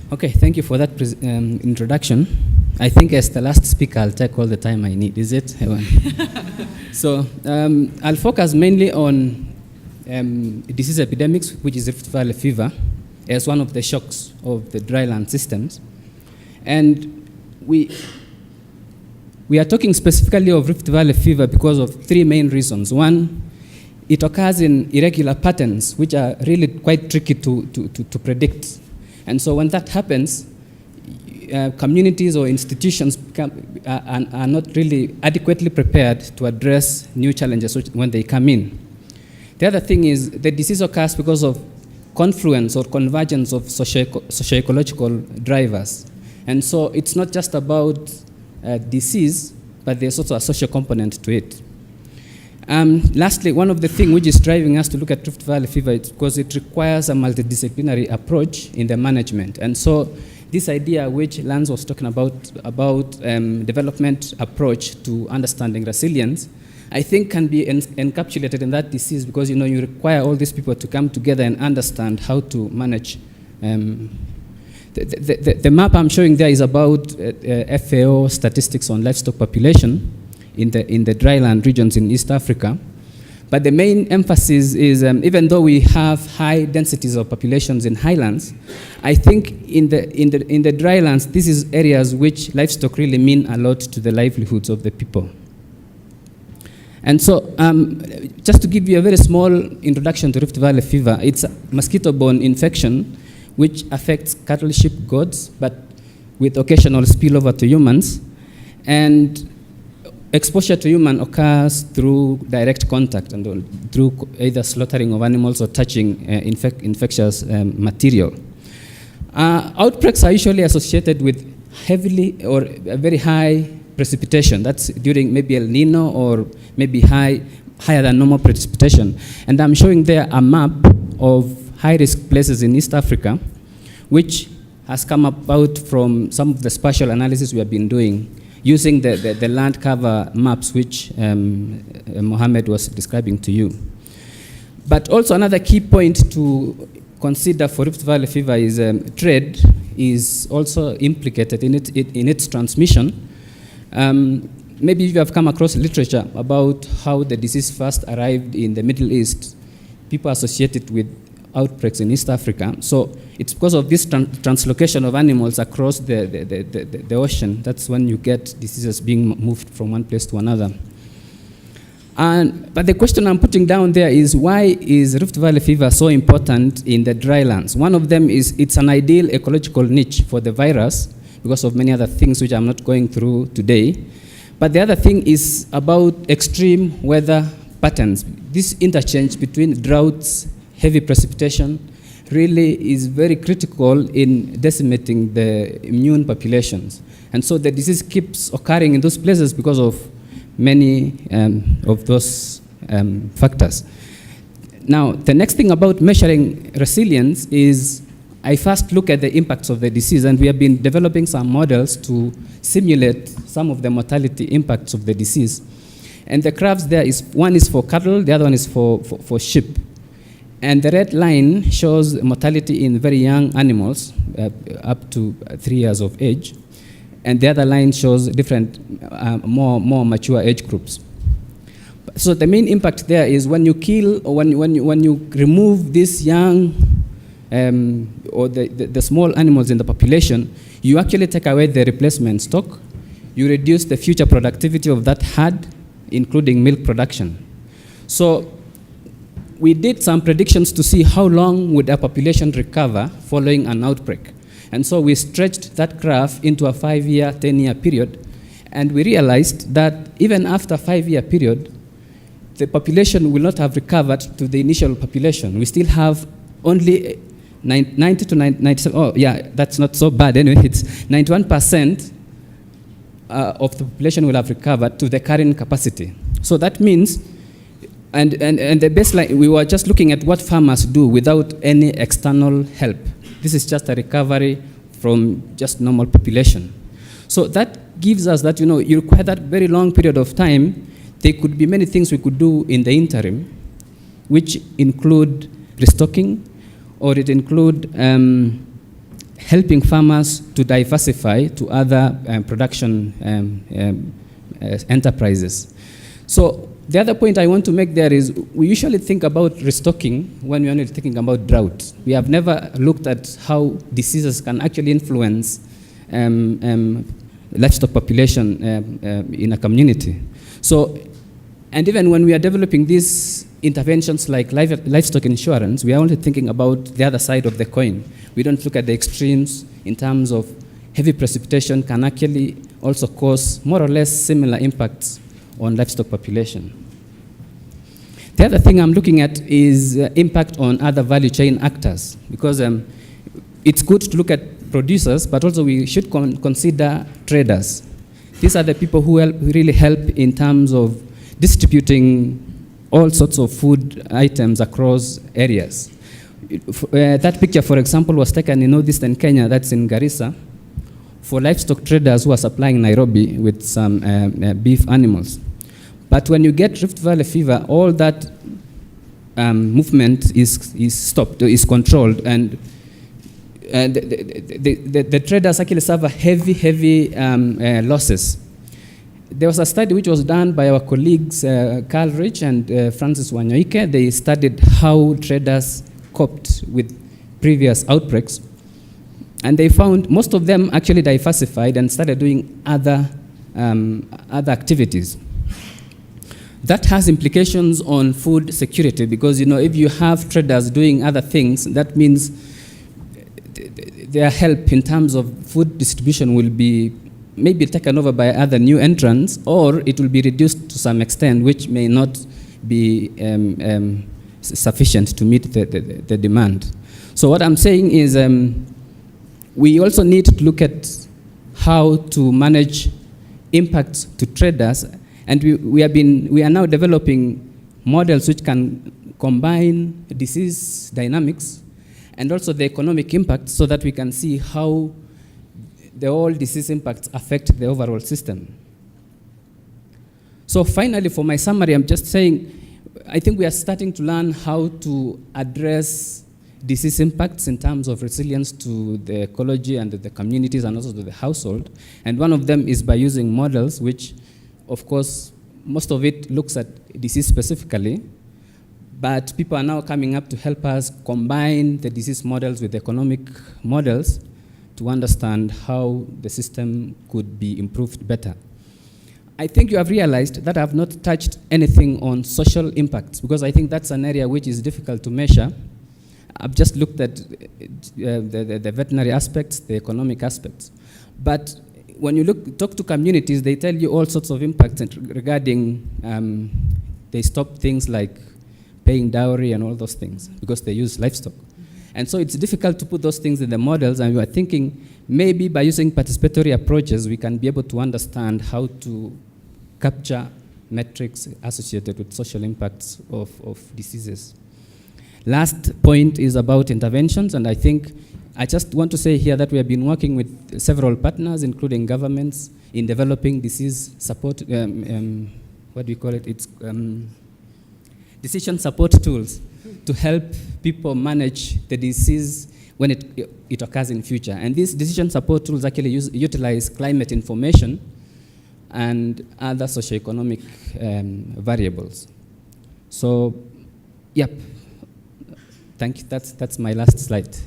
Okay, thank you for that introduction. I think as the last speaker, I'll take all the time I need. Is it? So I'll focus mainly on disease epidemics, which is Rift Valley fever, as one of the shocks of the dryland systems. And we are talking specifically of Rift Valley fever because of three main reasons. One, it occurs in irregular patterns, which are really quite tricky to predict. And so when that happens, communities or institutions are not really adequately prepared to address new challenges when they come in. The other thing is the disease occurs because of confluence or convergence of socio-ecological drivers. And so it's not just about disease, but there's also a social component to it. Lastly, one of the things which is driving us to look at Rift Valley fever is because it requires a multidisciplinary approach in the management. And so this idea which Lance was talking about development approach to understanding resilience, I think can be encapsulated in that disease because you require all these people to come together and understand how to manage. The map I'm showing there is about FAO statistics on livestock population in the dryland regions in East Africa. But the main emphasis is, even though we have high densities of populations in highlands, I think in the drylands, this is areas which livestock really mean a lot to the livelihoods of the people. And so, just to give you a very small introduction to Rift Valley fever, it's a mosquito-borne infection which affects cattle, sheep, goats, but with occasional spillover to humans. And exposure to human occurs through direct contact and through either slaughtering of animals or touching infectious material. Outbreaks are usually associated with heavily or very high precipitation. That's during maybe El Nino or maybe higher than normal precipitation. And I'm showing there a map of high-risk places in East Africa, which has come about from some of the spatial analysis we have been doing using the land cover maps which Mohammed was describing to you. But also another key point to consider for Rift Valley fever is trade is also implicated in its transmission. Maybe you have come across literature about how the disease first arrived in the Middle East. People associate it with outbreaks in East Africa. So it's because of this translocation of animals across the ocean. That's when you get diseases being moved from one place to another. But the question I'm putting down there is, why is Rift Valley fever so important in the drylands? One of them is it's an ideal ecological niche for the virus because of many other things which I'm not going through today. But the other thing is about extreme weather patterns. This interchange between droughts, heavy precipitation, really is very critical in decimating the immune populations. And so the disease keeps occurring in those places because of many of those factors. Now, the next thing about measuring resilience is I first look at the impacts of the disease, and we have been developing some models to simulate some of the mortality impacts of the disease. And the graphs there is, one is for cattle, the other one is for sheep. And the red line shows mortality in very young animals, up to 3 years of age. And the other line shows different, more mature age groups. So the main impact there is when you kill, or when you remove these young, or the small animals in the population, you actually take away the replacement stock. You reduce the future productivity of that herd, including milk production. So we did some predictions to see how long would a population recover following an outbreak. And so we stretched that graph into a 5-year, 10-year period, and we realized that even after a 5-year period, the population will not have recovered to the initial population. We still have only 90 to 97, oh yeah, that's not so bad anyway, it's 91% of the population will have recovered to the current capacity. So that means, and the baseline, we were just looking at what farmers do without any external help. This is just a recovery from just normal population. So that gives us that, you require that very long period of time. There could be many things we could do in the interim, which include restocking, or it include helping farmers to diversify to other production enterprises. So the other point I want to make there is we usually think about restocking when we're only thinking about drought. We have never looked at how diseases can actually influence livestock population in a community. So, and even when we are developing these interventions like livestock insurance, we are only thinking about the other side of the coin. We don't look at the extremes in terms of heavy precipitation can actually also cause more or less similar impacts on livestock population. The other thing I'm looking at is impact on other value chain actors, because it's good to look at producers, but also we should consider traders. These are the people who really help in terms of distributing all sorts of food items across areas. That picture, for example, was taken in northeastern Kenya, that's in Garissa, for livestock traders who are supplying Nairobi with some beef animals. But when you get Rift Valley fever, all that movement is stopped, is controlled, and the traders actually suffer heavy losses. There was a study which was done by our colleagues Carl Rich and Francis Wanyoike. They studied how traders coped with previous outbreaks, and they found most of them actually diversified and started doing other activities. That has implications on food security, because if you have traders doing other things, that means their help in terms of food distribution will be maybe taken over by other new entrants, or it will be reduced to some extent, which may not be sufficient to meet the demand. So what I'm saying is we also need to look at how to manage impacts to traders, and we are now developing models which can combine disease dynamics and also the economic impact, so that we can see how the all disease impacts affect the overall system. So finally, for my summary, I'm just saying, I think we are starting to learn how to address disease impacts in terms of resilience to the ecology and the communities and also to the household. And one of them is by using models, which, of course, most of it looks at disease specifically, but people are now coming up to help us combine the disease models with economic models to understand how the system could be improved better. I think you have realized that I have not touched anything on social impacts, because I think that's an area which is difficult to measure. I've just looked at the veterinary aspects, the economic aspects. But when you talk to communities, they tell you all sorts of impacts regarding, they stop things like paying dowry and all those things because they use livestock. And so it's difficult to put those things in the models, and we are thinking maybe by using participatory approaches, we can be able to understand how to capture metrics associated with social impacts of diseases. Last point is about interventions, and I think I just want to say here that we have been working with several partners, including governments, in developing disease support, what do you call it? It's decision support tools to help people manage the disease when it occurs in future. And these decision support tools actually utilize climate information and other socioeconomic variables. So, yep. Thank you. That's my last slide.